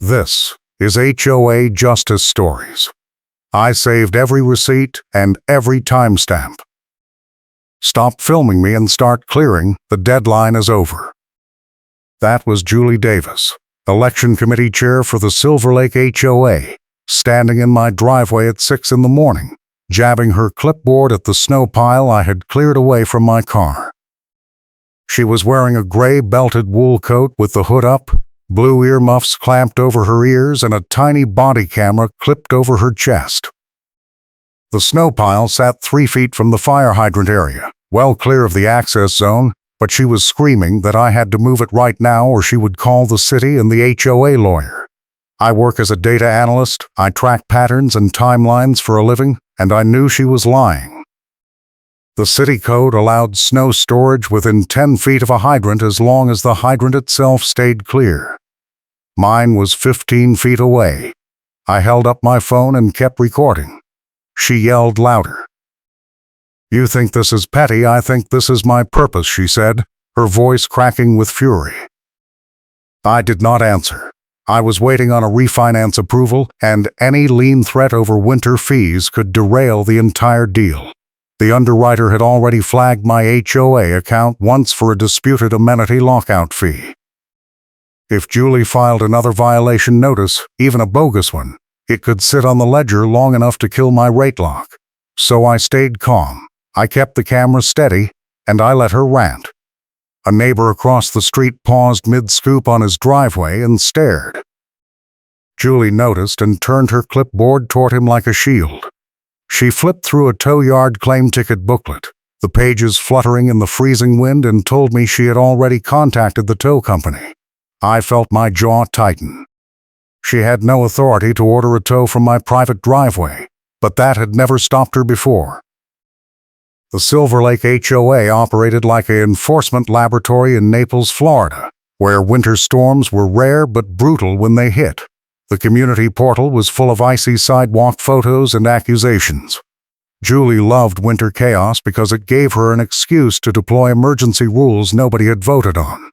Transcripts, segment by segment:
This is HOA Justice Stories. I saved every receipt and every timestamp. Stop filming me and start clearing, the deadline is over. That was Julie Davis, election committee chair for the Silver Lake HOA, standing in my driveway at 6 in the morning, jabbing her clipboard at the snow pile I had cleared away from my car. She was wearing a gray belted wool coat with the hood up, blue earmuffs clamped over her ears, and a tiny body camera clipped over her chest. The snow pile sat 3 feet from the fire hydrant area, well clear of the access zone, but she was screaming that I had to move it right now or she would call the city and the HOA lawyer. I work as a data analyst, I track patterns and timelines for a living, and I knew she was lying. The city code allowed snow storage within 10 feet of a hydrant as long as the hydrant itself stayed clear. Mine was 15 feet away. I held up my phone and kept recording. She yelled louder. "You think this is petty, I think this is my purpose," she said, her voice cracking with fury. I did not answer. I was waiting on a refinance approval, and any lien threat over winter fees could derail the entire deal. The underwriter had already flagged my HOA account once for a disputed amenity lockout fee. If Julie filed another violation notice, even a bogus one, it could sit on the ledger long enough to kill my rate lock. So I stayed calm. I kept the camera steady, and I let her rant. A neighbor across the street paused mid-scoop on his driveway and stared. Julie noticed and turned her clipboard toward him like a shield. She flipped through a tow yard claim ticket booklet, the pages fluttering in the freezing wind, and told me she had already contacted the tow company. I felt my jaw tighten. She had no authority to order a tow from my private driveway, but that had never stopped her before. The Silver Lake HOA operated like an enforcement laboratory in Naples, Florida, where winter storms were rare but brutal when they hit. The community portal was full of icy sidewalk photos and accusations. Julie loved winter chaos because it gave her an excuse to deploy emergency rules nobody had voted on.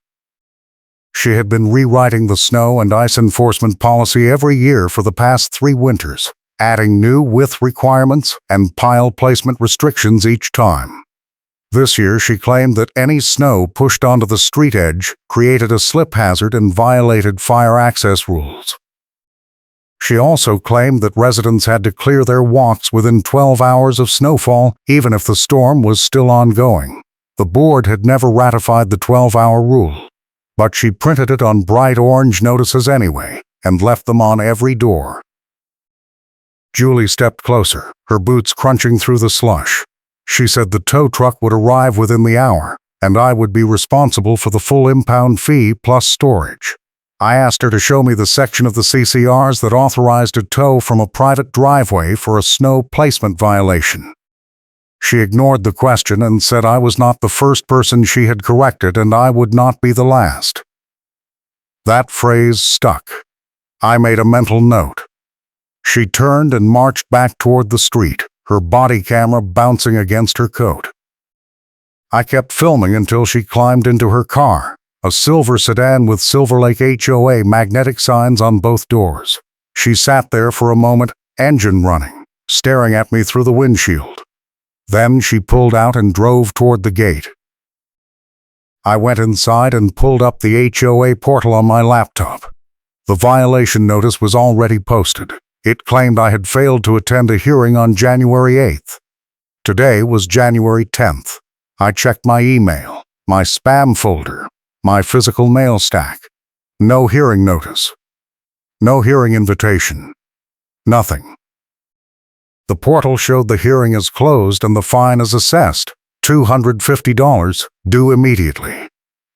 She had been rewriting the snow and ice enforcement policy every year for the past 3 winters, adding new width requirements and pile placement restrictions each time. This year she claimed that any snow pushed onto the street edge created a slip hazard and violated fire access rules. She also claimed that residents had to clear their walks within 12 hours of snowfall, even if the storm was still ongoing. The board had never ratified the 12-hour rule, but she printed it on bright orange notices anyway, and left them on every door. Julie stepped closer, her boots crunching through the slush. She said the tow truck would arrive within the hour, and I would be responsible for the full impound fee plus storage. I asked her to show me the section of the CCRs that authorized a tow from a private driveway for a snow placement violation. She ignored the question and said I was not the first person she had corrected and I would not be the last. That phrase stuck. I made a mental note. She turned and marched back toward the street, her body camera bouncing against her coat. I kept filming until she climbed into her car, a silver sedan with Silver Lake HOA magnetic signs on both doors. She sat there for a moment, engine running, staring at me through the windshield. Then she pulled out and drove toward the gate. I went inside and pulled up the HOA portal on my laptop. The violation notice was already posted. It claimed I had failed to attend a hearing on January 8th. Today was January 10th. I checked my email, my spam folder, my physical mail stack. No hearing notice. No hearing invitation. Nothing. The portal showed the hearing is closed and the fine is assessed, $250, due immediately.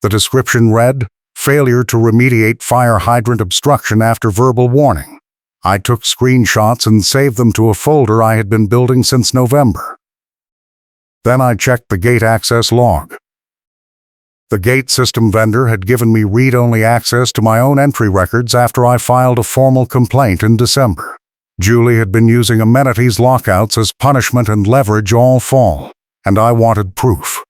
The description read, "Failure to remediate fire hydrant obstruction after verbal warning." I took screenshots and saved them to a folder I had been building since November. Then I checked the gate access log. The gate system vendor had given me read-only access to my own entry records after I filed a formal complaint in December. Julie had been using amenities lockouts as punishment and leverage all fall, and I wanted proof.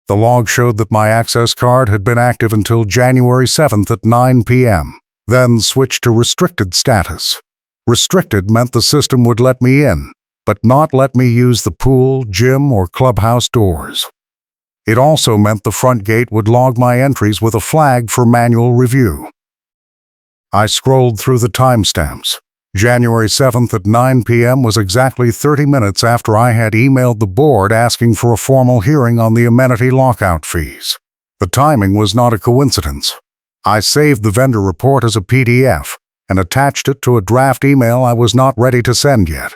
The log showed that my access card had been active until January 7th at 9 p.m., then switched to restricted status. Restricted meant the system would let me in, but not let me use the pool, gym, or clubhouse doors. It also meant the front gate would log my entries with a flag for manual review. I scrolled through the timestamps. January 7th at 9 p.m. was exactly 30 minutes after I had emailed the board asking for a formal hearing on the amenity lockout fees. The timing was not a coincidence. I saved the vendor report as a PDF and attached it to a draft email I was not ready to send yet.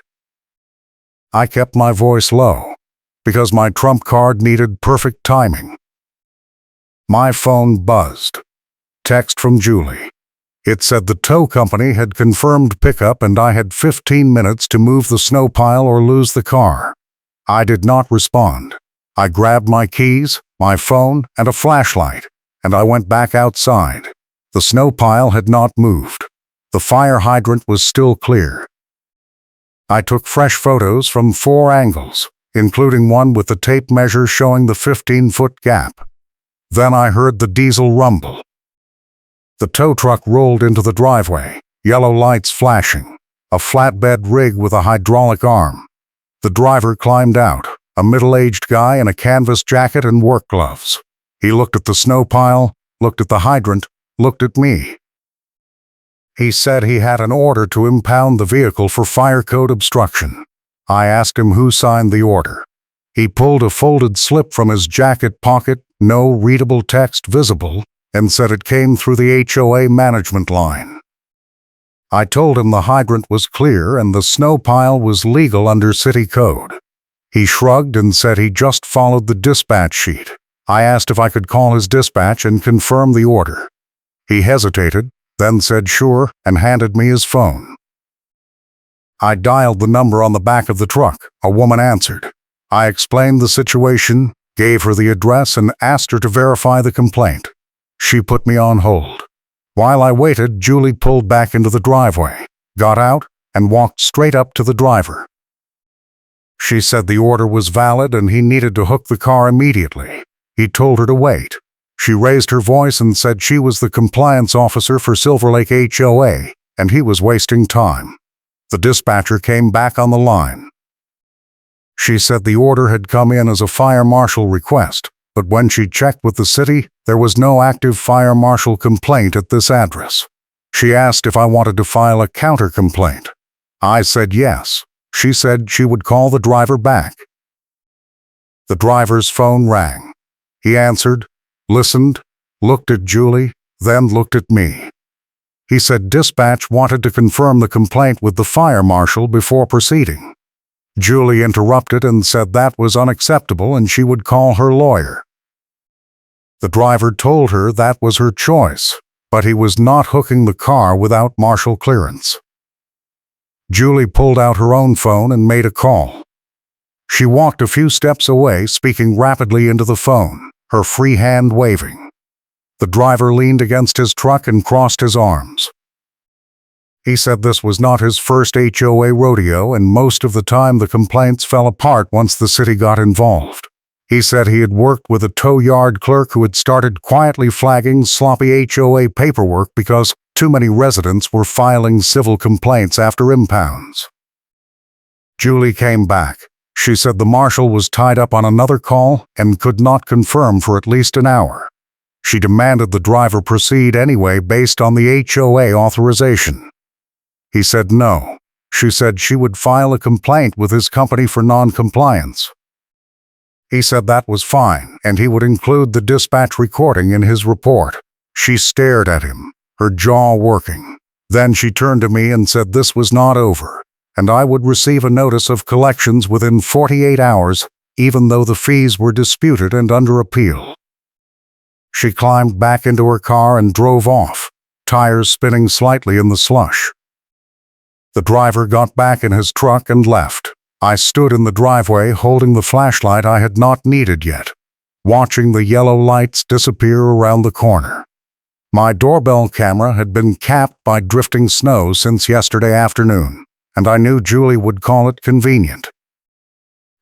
I kept my voice low, because my trump card needed perfect timing. My phone buzzed. Text from Julie. It said the tow company had confirmed pickup and I had 15 minutes to move the snow pile or lose the car. I did not respond. I grabbed my keys, my phone, and a flashlight, and I went back outside. The snow pile had not moved. The fire hydrant was still clear. I took fresh photos from 4 angles, including one with the tape measure showing the 15-foot gap. Then I heard the diesel rumble. The tow truck rolled into the driveway, yellow lights flashing, a flatbed rig with a hydraulic arm. The driver climbed out, a middle-aged guy in a canvas jacket and work gloves. He looked at the snow pile, looked at the hydrant, looked at me. He said he had an order to impound the vehicle for fire code obstruction. I asked him who signed the order. He pulled a folded slip from his jacket pocket, no readable text visible, and said it came through the HOA management line. I told him the hydrant was clear and the snow pile was legal under city code. He shrugged and said he just followed the dispatch sheet. I asked if I could call his dispatch and confirm the order. He hesitated, then said sure, and handed me his phone. I dialed the number on the back of the truck. A woman answered. I explained the situation, gave her the address, and asked her to verify the complaint. She put me on hold. While I waited, Julie pulled back into the driveway, got out, and walked straight up to the driver. She said the order was valid and he needed to hook the car immediately. He told her to wait. She raised her voice and said she was the compliance officer for Silver Lake HOA, and he was wasting time. The dispatcher came back on the line. She said the order had come in as a fire marshal request, but when she checked with the city, there was no active fire marshal complaint at this address. She asked if I wanted to file a counter complaint. I said yes. She said she would call the driver back. The driver's phone rang. He answered, listened, looked at Julie, then looked at me. He said dispatch wanted to confirm the complaint with the fire marshal before proceeding. Julie interrupted and said that was unacceptable and she would call her lawyer. The driver told her that was her choice, but he was not hooking the car without marshal clearance. Julie pulled out her own phone and made a call. She walked a few steps away, speaking rapidly into the phone, her free hand waving. The driver leaned against his truck and crossed his arms. He said this was not his first HOA rodeo, and most of the time the complaints fell apart once the city got involved. He said he had worked with a tow yard clerk who had started quietly flagging sloppy HOA paperwork because too many residents were filing civil complaints after impounds. Julie came back. She said the marshal was tied up on another call and could not confirm for at least an hour. She demanded the driver proceed anyway based on the HOA authorization. He said no. She said she would file a complaint with his company for non-compliance. He said that was fine, and he would include the dispatch recording in his report. She stared at him, her jaw working. Then she turned to me and said this was not over, and I would receive a notice of collections within 48 hours, even though the fees were disputed and under appeal. She climbed back into her car and drove off, tires spinning slightly in the slush. The driver got back in his truck and left. I stood in the driveway holding the flashlight I had not needed yet, watching the yellow lights disappear around the corner. My doorbell camera had been capped by drifting snow since yesterday afternoon, and I knew Julie would call it convenient.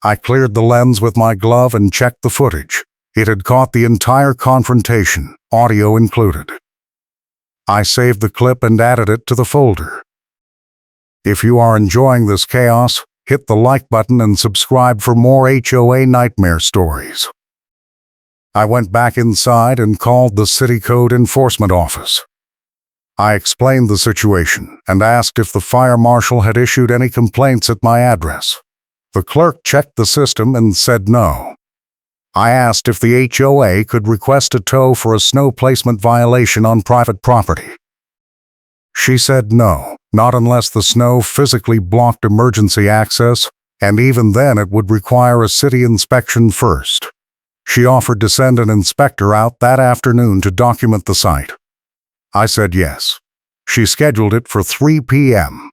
I cleared the lens with my glove and checked the footage. It had caught the entire confrontation, audio included. I saved the clip and added it to the folder. If you are enjoying this chaos, hit the like button and subscribe for more HOA nightmare stories. I went back inside and called the City Code Enforcement Office. I explained the situation and asked if the fire marshal had issued any complaints at my address. The clerk checked the system and said no. I asked if the HOA could request a tow for a snow placement violation on private property. She said no, not unless the snow physically blocked emergency access, and even then it would require a city inspection first. She offered to send an inspector out that afternoon to document the site. I said yes. She scheduled it for 3 p.m.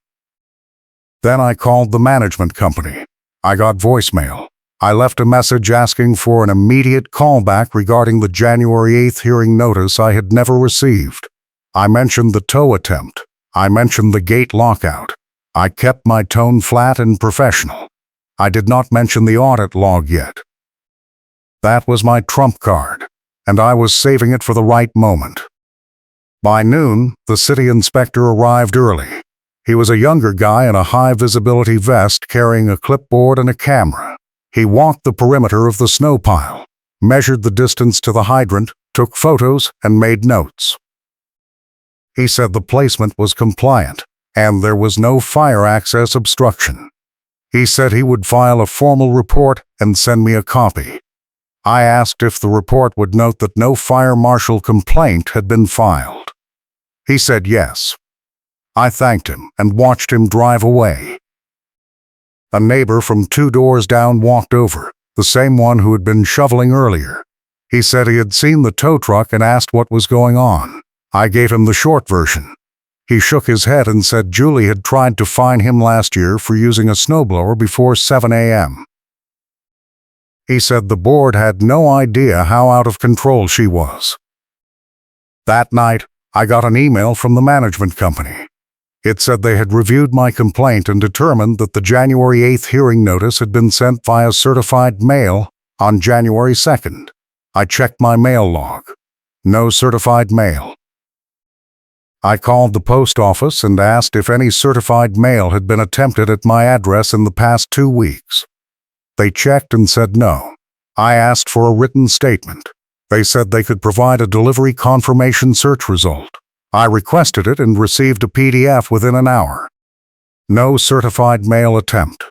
Then I called the management company. I got voicemail. I left a message asking for an immediate callback regarding the January 8th hearing notice I had never received. I mentioned the tow attempt. I mentioned the gate lockout. I kept my tone flat and professional. I did not mention the audit log yet. That was my trump card, and I was saving it for the right moment. By noon, the city inspector arrived early. He was a younger guy in a high-visibility vest carrying a clipboard and a camera. He walked the perimeter of the snow pile, measured the distance to the hydrant, took photos, and made notes. He said the placement was compliant, and there was no fire access obstruction. He said he would file a formal report and send me a copy. I asked if the report would note that no fire marshal complaint had been filed. He said yes. I thanked him and watched him drive away. A neighbor from 2 doors down walked over, the same one who had been shoveling earlier. He said he had seen the tow truck and asked what was going on. I gave him the short version. He shook his head and said Julie had tried to fine him last year for using a snowblower before 7 a.m. He said the board had no idea how out of control she was. That night, I got an email from the management company. It said they had reviewed my complaint and determined that the January 8th hearing notice had been sent via certified mail on January 2nd. I checked my mail log. No certified mail. I called the post office and asked if any certified mail had been attempted at my address in the past 2 weeks. They checked and said no. I asked for a written statement. They said they could provide a delivery confirmation search result. I requested it and received a PDF within an hour. No certified mail attempt.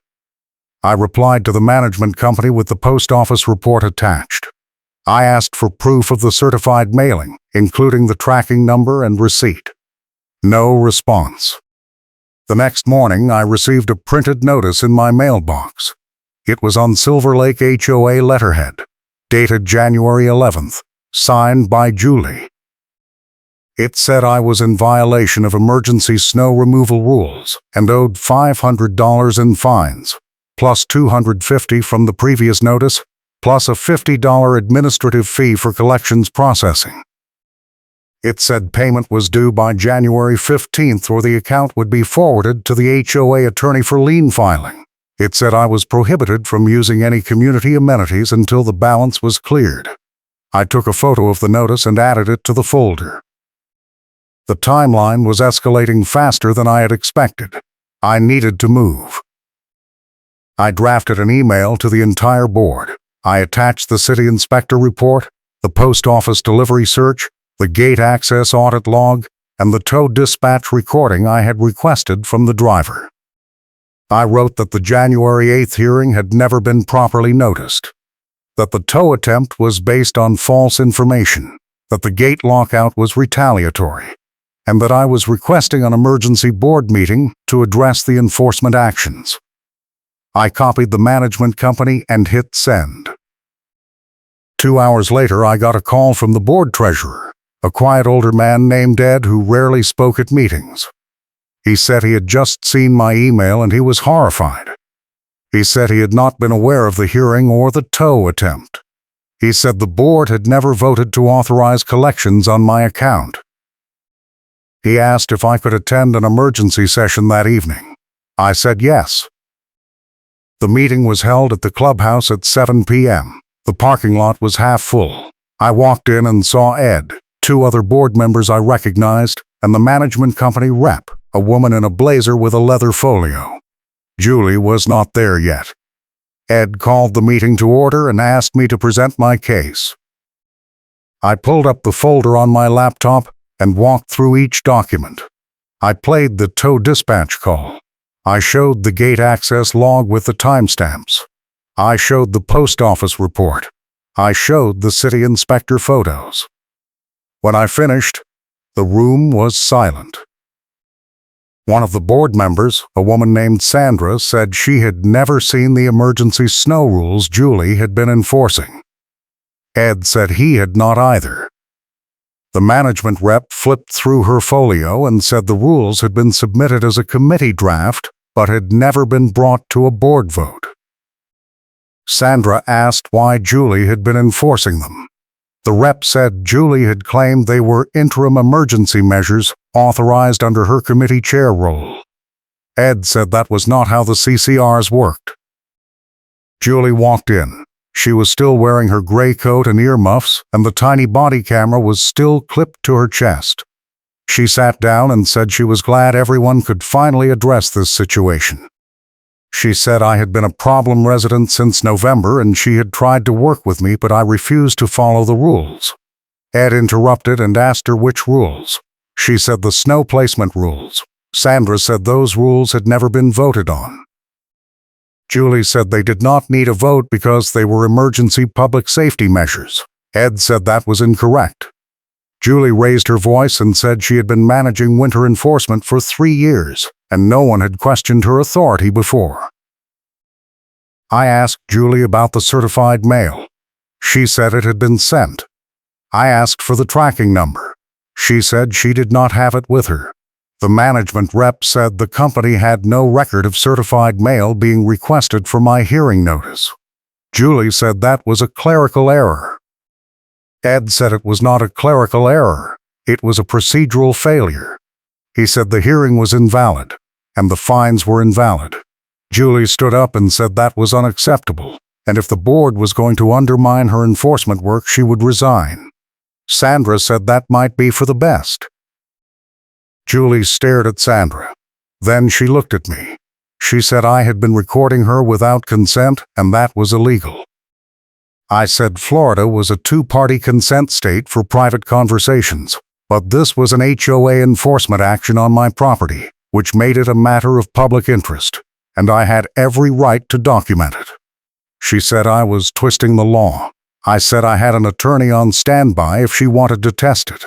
I replied to the management company with the post office report attached. I asked for proof of the certified mailing, including the tracking number and receipt. No response. The next morning, I received a printed notice in my mailbox. It was on Silver Lake HOA letterhead, dated January 11th, signed by Julie. It said I was in violation of emergency snow removal rules and owed $500 in fines, plus $250 from the previous notice, plus a $50 administrative fee for collections processing. It said payment was due by January 15th or the account would be forwarded to the HOA attorney for lien filing. It said I was prohibited from using any community amenities until the balance was cleared. I took a photo of the notice and added it to the folder. The timeline was escalating faster than I had expected. I needed to move. I drafted an email to the entire board. I attached the city inspector report, the post office delivery search, the gate access audit log, and the tow dispatch recording I had requested from the driver. I wrote that the January 8th hearing had never been properly noticed, that the tow attempt was based on false information, that the gate lockout was retaliatory, and that I was requesting an emergency board meeting to address the enforcement actions. I copied the management company and hit send. 2 hours later, I got a call from the board treasurer, a quiet older man named Ed who rarely spoke at meetings. He said he had just seen my email and he was horrified. He said he had not been aware of the hearing or the tow attempt. He said the board had never voted to authorize collections on my account. He asked if I could attend an emergency session that evening. I said yes. The meeting was held at the clubhouse at 7 p.m. The parking lot was half full. I walked in and saw Ed, 2 other board members I recognized, and the management company rep, a woman in a blazer with a leather folio. Julie was not there yet. Ed called the meeting to order and asked me to present my case. I pulled up the folder on my laptop and walked through each document. I played the tow dispatch call. I showed the gate access log with the timestamps. I showed the post office report. I showed the city inspector photos. When I finished, the room was silent. One of the board members, a woman named Sandra, said she had never seen the emergency snow rules Julie had been enforcing. Ed said he had not either. The management rep flipped through her folio and said the rules had been submitted as a committee draft but had never been brought to a board vote. Sandra asked why Julie had been enforcing them. The rep said Julie had claimed they were interim emergency measures authorized under her committee chair role. Ed said that was not how the CCRs worked. Julie walked in. She was still wearing her gray coat and earmuffs, and the tiny body camera was still clipped to her chest. She sat down and said she was glad everyone could finally address this situation. She said I had been a problem resident since November and she had tried to work with me, but I refused to follow the rules. Ed interrupted and asked her which rules. She said the snow placement rules. Sandra said those rules had never been voted on. Julie said they did not need a vote because they were emergency public safety measures. Ed said that was incorrect. Julie raised her voice and said she had been managing winter enforcement for 3 years, and no one had questioned her authority before. I asked Julie about the certified mail. She said it had been sent. I asked for the tracking number. She said she did not have it with her. The management rep said the company had no record of certified mail being requested for my hearing notice. Julie said that was a clerical error. Ed said it was not a clerical error. It was a procedural failure. He said the hearing was invalid, and the fines were invalid. Julie stood up and said that was unacceptable, and if the board was going to undermine her enforcement work, she would resign. Sandra said that might be for the best. Julie stared at Sandra. Then she looked at me. She said I had been recording her without consent, and that was illegal. I said Florida was a two-party consent state for private conversations, but this was an HOA enforcement action on my property, which made it a matter of public interest, and I had every right to document it. She said I was twisting the law. I said I had an attorney on standby if she wanted to test it.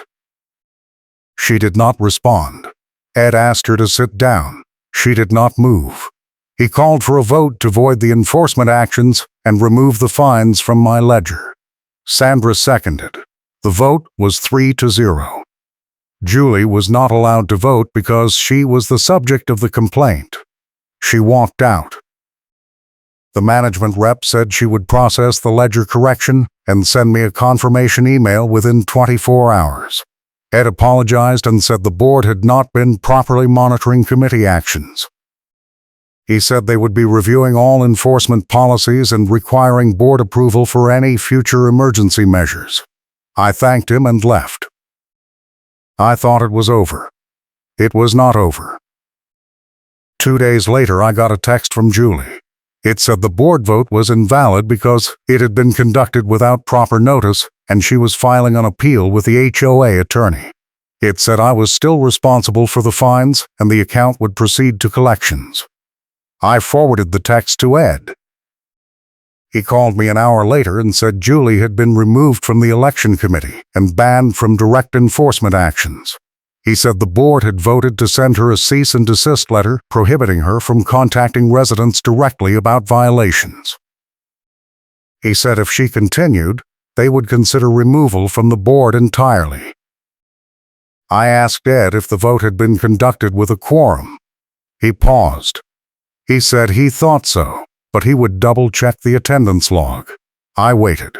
She did not respond. Ed asked her to sit down. She did not move. He called for a vote to void the enforcement actions and remove the fines from my ledger. Sandra seconded. The vote was 3-0. Julie was not allowed to vote because she was the subject of the complaint. She walked out. The management rep said she would process the ledger correction and send me a confirmation email within 24 hours. Ed apologized and said the board had not been properly monitoring committee actions. He said they would be reviewing all enforcement policies and requiring board approval for any future emergency measures. I thanked him and left. I thought it was over. It was not over. 2 days later, I got a text from Julie. It said the board vote was invalid because it had been conducted without proper notice and she was filing an appeal with the HOA attorney. It said I was still responsible for the fines and the account would proceed to collections. I forwarded the text to Ed. He called me an hour later and said Julie had been removed from the election committee and banned from direct enforcement actions. He said the board had voted to send her a cease and desist letter prohibiting her from contacting residents directly about violations. He said if she continued, they would consider removal from the board entirely. I asked Ed if the vote had been conducted with a quorum. He paused. He said he thought so, but he would double-check the attendance log. I waited.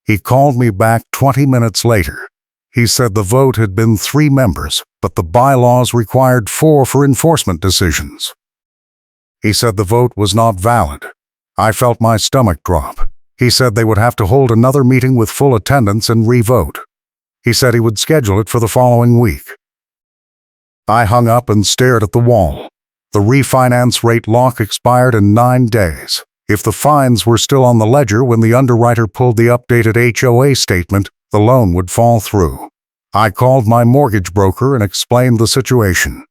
He called me back 20 minutes later. He said the vote had been 3 members, but the bylaws required 4 for enforcement decisions. He said the vote was not valid. I felt my stomach drop. He said they would have to hold another meeting with full attendance and re-vote. He said he would schedule it for the following week. I hung up and stared at the wall. The refinance rate lock expired in 9 days. If the fines were still on the ledger when the underwriter pulled the updated HOA statement, the loan would fall through. I called my mortgage broker and explained the situation.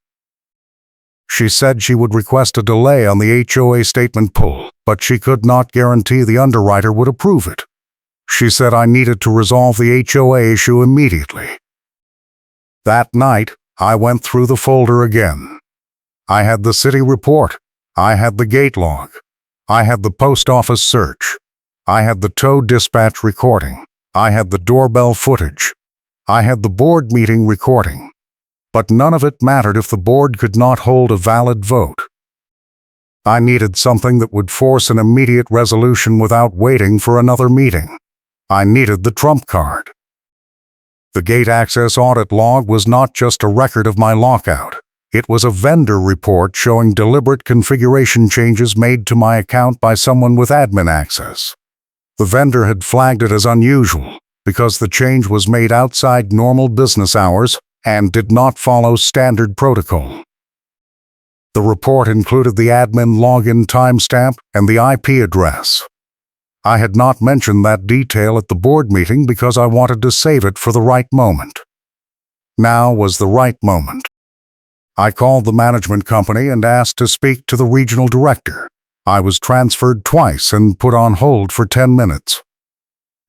She said she would request a delay on the HOA statement pull, but she could not guarantee the underwriter would approve it. She said I needed to resolve the HOA issue immediately. That night, I went through the folder again. I had the city report. I had the gate log. I had the post office search. I had the tow dispatch recording. I had the doorbell footage. I had the board meeting recording. But none of it mattered if the board could not hold a valid vote. I needed something that would force an immediate resolution without waiting for another meeting. I needed the trump card. The gate access audit log was not just a record of my lockout. It was a vendor report showing deliberate configuration changes made to my account by someone with admin access. The vendor had flagged it as unusual because the change was made outside normal business hours and did not follow standard protocol. The report included the admin login timestamp and the IP address. I had not mentioned that detail at the board meeting because I wanted to save it for the right moment. Now was the right moment. I called the management company and asked to speak to the regional director. I was transferred twice and put on hold for 10 minutes.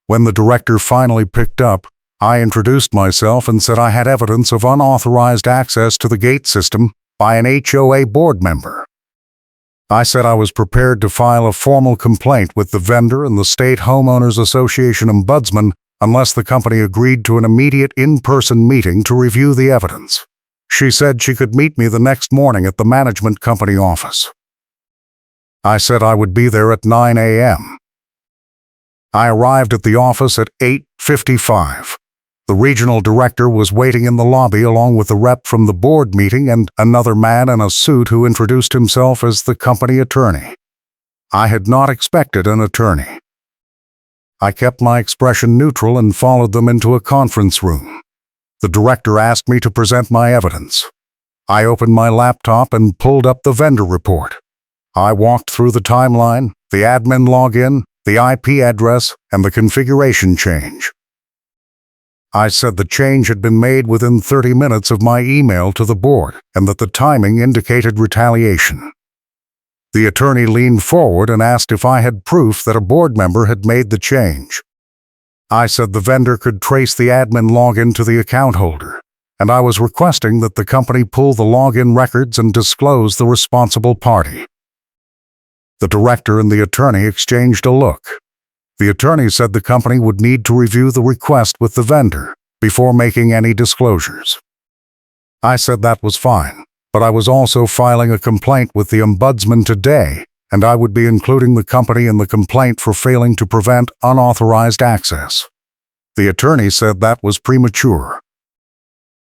When the director finally picked up, I introduced myself and said I had evidence of unauthorized access to the gate system by an HOA board member. I said I was prepared to file a formal complaint with the vendor and the State Homeowners Association ombudsman unless the company agreed to an immediate in-person meeting to review the evidence. She said she could meet me the next morning at the management company office. I said I would be there at 9 a.m. I arrived at the office at 8:55. The regional director was waiting in the lobby along with a rep from the board meeting and another man in a suit who introduced himself as the company attorney. I had not expected an attorney. I kept my expression neutral and followed them into a conference room. The director asked me to present my evidence. I opened my laptop and pulled up the vendor report. I walked through the timeline, the admin login, the IP address, and the configuration change. I said the change had been made within 30 minutes of my email to the board and that the timing indicated retaliation. The attorney leaned forward and asked if I had proof that a board member had made the change. I said the vendor could trace the admin login to the account holder, and I was requesting that the company pull the login records and disclose the responsible party. The director and the attorney exchanged a look. The attorney said the company would need to review the request with the vendor before making any disclosures. I said that was fine, but I was also filing a complaint with the ombudsman today, and I would be including the company in the complaint for failing to prevent unauthorized access. The attorney said that was premature.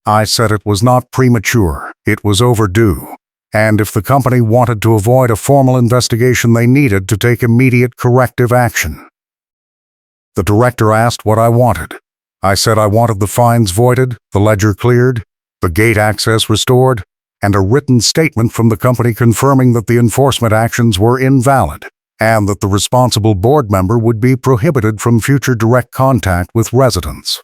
I said it was not premature, it was overdue, and if the company wanted to avoid a formal investigation, they needed to take immediate corrective action. The director asked what I wanted. I said I wanted the fines voided, the ledger cleared, the gate access restored, and a written statement from the company confirming that the enforcement actions were invalid and that the responsible board member would be prohibited from future direct contact with residents.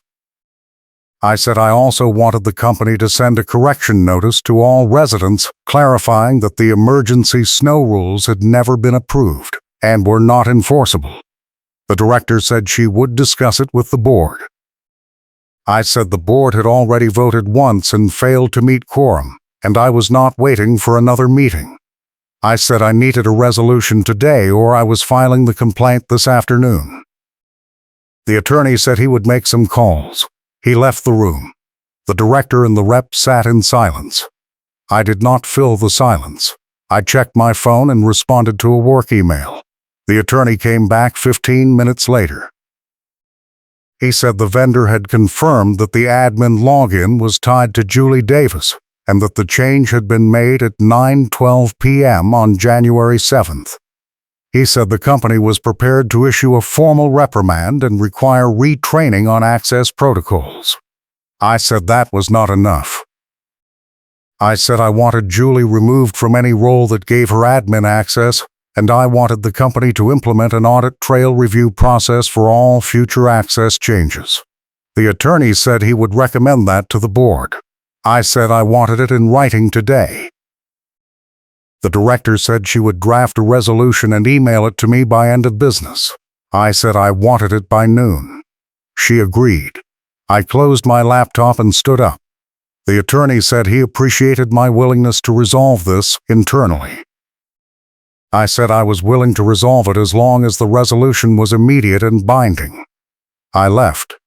I said I also wanted the company to send a correction notice to all residents clarifying that the emergency snow rules had never been approved and were not enforceable. The director said she would discuss it with the board. I said the board had already voted once and failed to meet quorum, and I was not waiting for another meeting. I said I needed a resolution today or I was filing the complaint this afternoon. The attorney said he would make some calls. He left the room. The director and the rep sat in silence. I did not fill the silence. I checked my phone and responded to a work email. The attorney came back 15 minutes later. He said the vendor had confirmed that the admin login was tied to Julie Davis and that the change had been made at 9:12 p.m. on January 7th. He said the company was prepared to issue a formal reprimand and require retraining on access protocols. I said that was not enough. I said I wanted Julie removed from any role that gave her admin access, and I wanted the company to implement an audit trail review process for all future access changes. The attorney said he would recommend that to the board. I said I wanted it in writing today. The director said she would draft a resolution and email it to me by end of business. I said I wanted it by noon. She agreed. I closed my laptop and stood up. The attorney said he appreciated my willingness to resolve this internally. I said I was willing to resolve it as long as the resolution was immediate and binding. I left.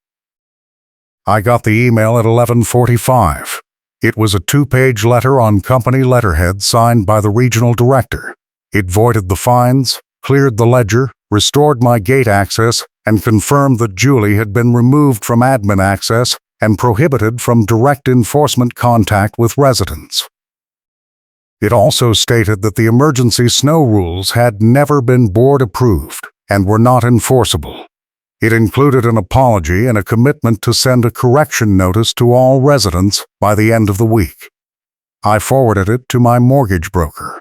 I got the email at 11:45. It was a 2-page letter on company letterhead signed by the regional director. It voided the fines, cleared the ledger, restored my gate access, and confirmed that Julie had been removed from admin access and prohibited from direct enforcement contact with residents. It also stated that the emergency snow rules had never been board approved and were not enforceable. It included an apology and a commitment to send a correction notice to all residents by the end of the week. I forwarded it to my mortgage broker.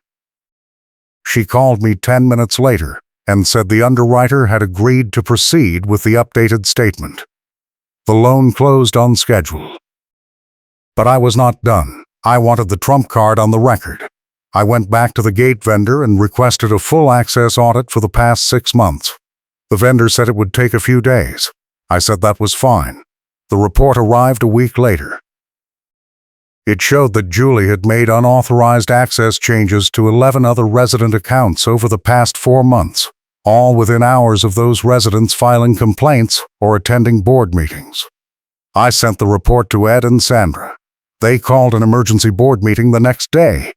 She called me 10 minutes later and said the underwriter had agreed to proceed with the updated statement. The loan closed on schedule. But I was not done. I wanted the trump card on the record. I went back to the gate vendor and requested a full access audit for the past 6 months. The vendor said it would take a few days. I said that was fine. The report arrived a week later. It showed that Julie had made unauthorized access changes to 11 other resident accounts over the past 4 months, all within hours of those residents filing complaints or attending board meetings. I sent the report to Ed and Sandra. They called an emergency board meeting the next day.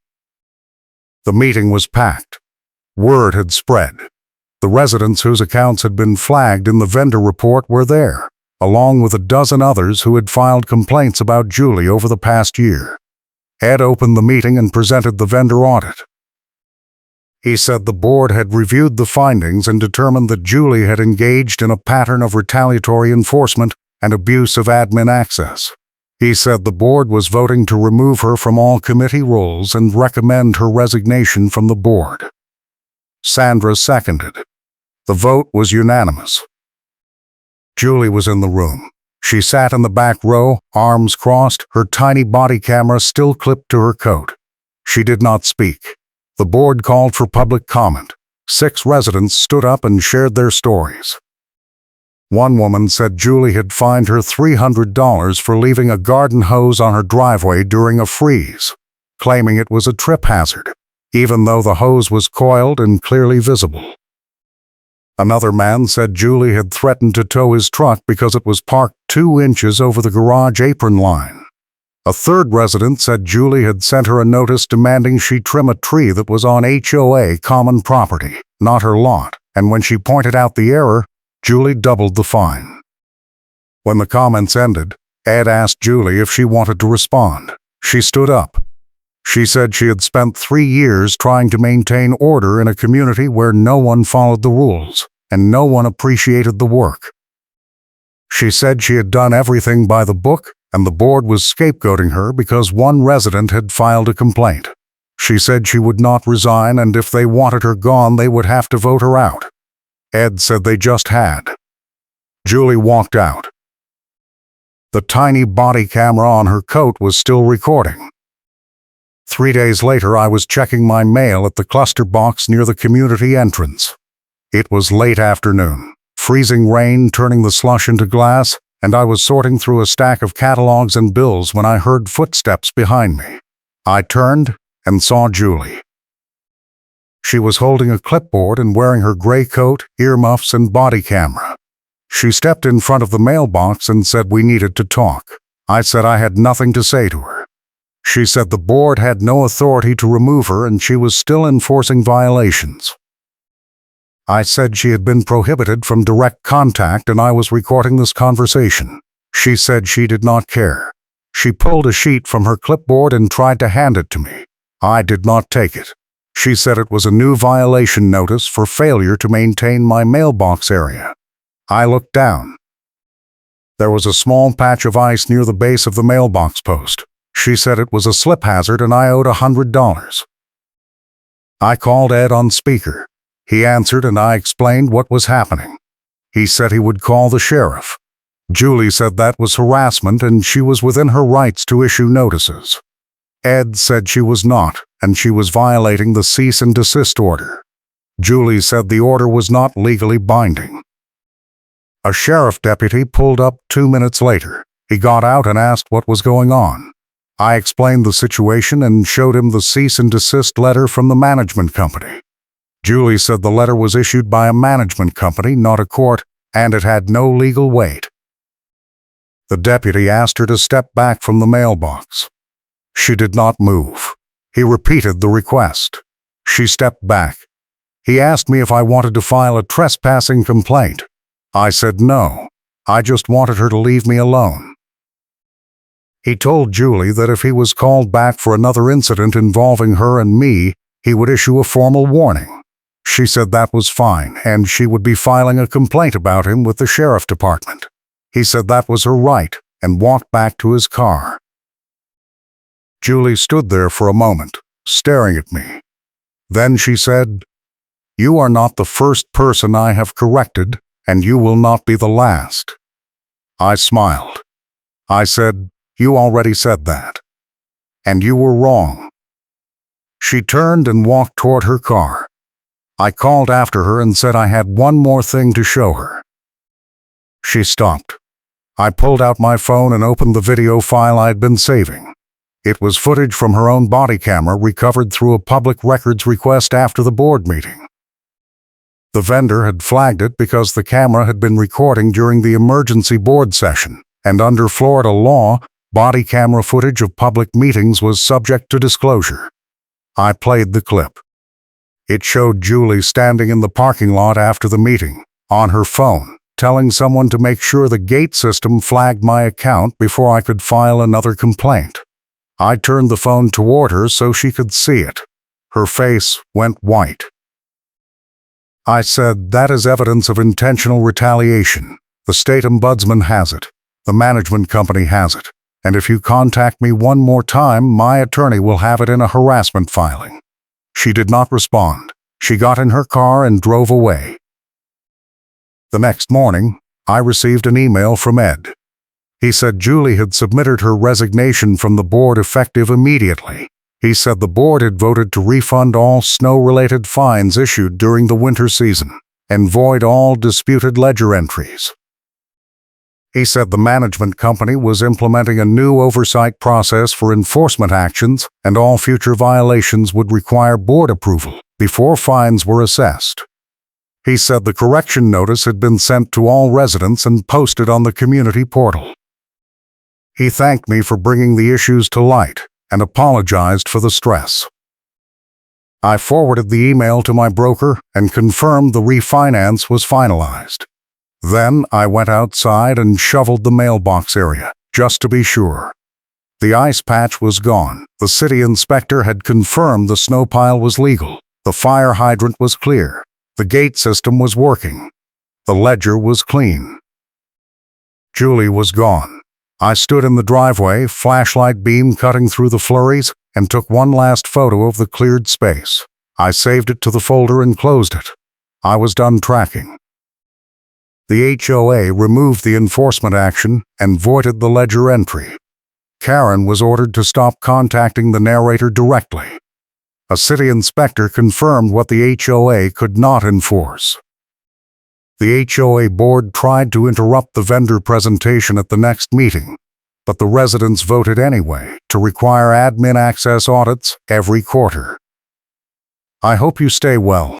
The meeting was packed. Word had spread. The residents whose accounts had been flagged in the vendor report were there, along with a dozen others who had filed complaints about Julie over the past year. Ed opened the meeting and presented the vendor audit. He said the board had reviewed the findings and determined that Julie had engaged in a pattern of retaliatory enforcement and abuse of admin access. He said the board was voting to remove her from all committee roles and recommend her resignation from the board. Sandra seconded. The vote was unanimous. Julie was in the room. She sat in the back row, arms crossed, her tiny body camera still clipped to her coat. She did not speak. The board called for public comment. 6 residents stood up and shared their stories. One woman said Julie had fined her $300 for leaving a garden hose on her driveway during a freeze, claiming it was a trip hazard, even though the hose was coiled and clearly visible. Another man said Julie had threatened to tow his truck because it was parked 2 inches over the garage apron line. A third resident said Julie had sent her a notice demanding she trim a tree that was on HOA common property, not her lot, and when she pointed out the error, Julie doubled the fine. When the comments ended, Ed asked Julie if she wanted to respond. She stood up. She said she had spent 3 years trying to maintain order in a community where no one followed the rules, and no one appreciated the work. She said she had done everything by the book, and the board was scapegoating her because one resident had filed a complaint. She said she would not resign, and if they wanted her gone, they would have to vote her out. Ed said they just had. Julie walked out. The tiny body camera on her coat was still recording. 3 days later, I was checking my mail at the cluster box near the community entrance. It was late afternoon, freezing rain turning the slush into glass, and I was sorting through a stack of catalogs and bills when I heard footsteps behind me. I turned and saw Julie. She was holding a clipboard and wearing her gray coat, earmuffs, and body camera. She stepped in front of the mailbox and said we needed to talk. I said I had nothing to say to her. She said the board had no authority to remove her and she was still enforcing violations. I said she had been prohibited from direct contact and I was recording this conversation. She said she did not care. She pulled a sheet from her clipboard and tried to hand it to me. I did not take it. She said it was a new violation notice for failure to maintain my mailbox area. I looked down. There was a small patch of ice near the base of the mailbox post. She said it was a slip hazard and I owed $100. I called Ed on speaker. He answered and I explained what was happening. He said he would call the sheriff. Julie said that was harassment and she was within her rights to issue notices. Ed said she was not, and she was violating the cease and desist order. Julie said the order was not legally binding. A sheriff deputy pulled up 2 minutes later. He got out and asked what was going on. I explained the situation and showed him the cease and desist letter from the management company. Julie said the letter was issued by a management company, not a court, and it had no legal weight. The deputy asked her to step back from the mailbox. She did not move. He repeated the request. She stepped back. He asked me if I wanted to file a trespassing complaint. I said no. I just wanted her to leave me alone. He told Julie that if he was called back for another incident involving her and me, he would issue a formal warning. She said that was fine, and she would be filing a complaint about him with the sheriff department. He said that was her right, and walked back to his car. Julie stood there for a moment, staring at me. Then she said, "You are not the first person I have corrected, and you will not be the last." I smiled. I said, "You already said that. And you were wrong." She turned and walked toward her car. I called after her and said I had one more thing to show her. She stopped. I pulled out my phone and opened the video file I'd been saving. It was footage from her own body camera recovered through a public records request after the board meeting. The vendor had flagged it because the camera had been recording during the emergency board session, and under Florida law, body camera footage of public meetings was subject to disclosure. I played the clip. It showed Julie standing in the parking lot after the meeting, on her phone, telling someone to make sure the gate system flagged my account before I could file another complaint. I turned the phone toward her so she could see it. Her face went white. I said, "That is evidence of intentional retaliation. The state ombudsman has it. The management company has it. And if you contact me one more time, my attorney will have it in a harassment filing." She did not respond. She got in her car and drove away. The next morning, I received an email from Ed. He said Julie had submitted her resignation from the board effective immediately. He said the board had voted to refund all snow-related fines issued during the winter season and void all disputed ledger entries. He said the management company was implementing a new oversight process for enforcement actions, and all future violations would require board approval before fines were assessed. He said the correction notice had been sent to all residents and posted on the community portal. He thanked me for bringing the issues to light and apologized for the stress. I forwarded the email to my broker and confirmed the refinance was finalized. Then I went outside and shoveled the mailbox area, just to be sure. The ice patch was gone. The city inspector had confirmed the snow pile was legal. The fire hydrant was clear. The gate system was working. The ledger was clean. Julie was gone. I stood in the driveway, flashlight beam cutting through the flurries, and took one last photo of the cleared space. I saved it to the folder and closed it. I was done tracking. The HOA removed the enforcement action and voided the ledger entry. Karen was ordered to stop contacting the narrator directly. A city inspector confirmed what the HOA could not enforce. The HOA board tried to interrupt the vendor presentation at the next meeting, but the residents voted anyway to require admin access audits every quarter. I hope you stay well.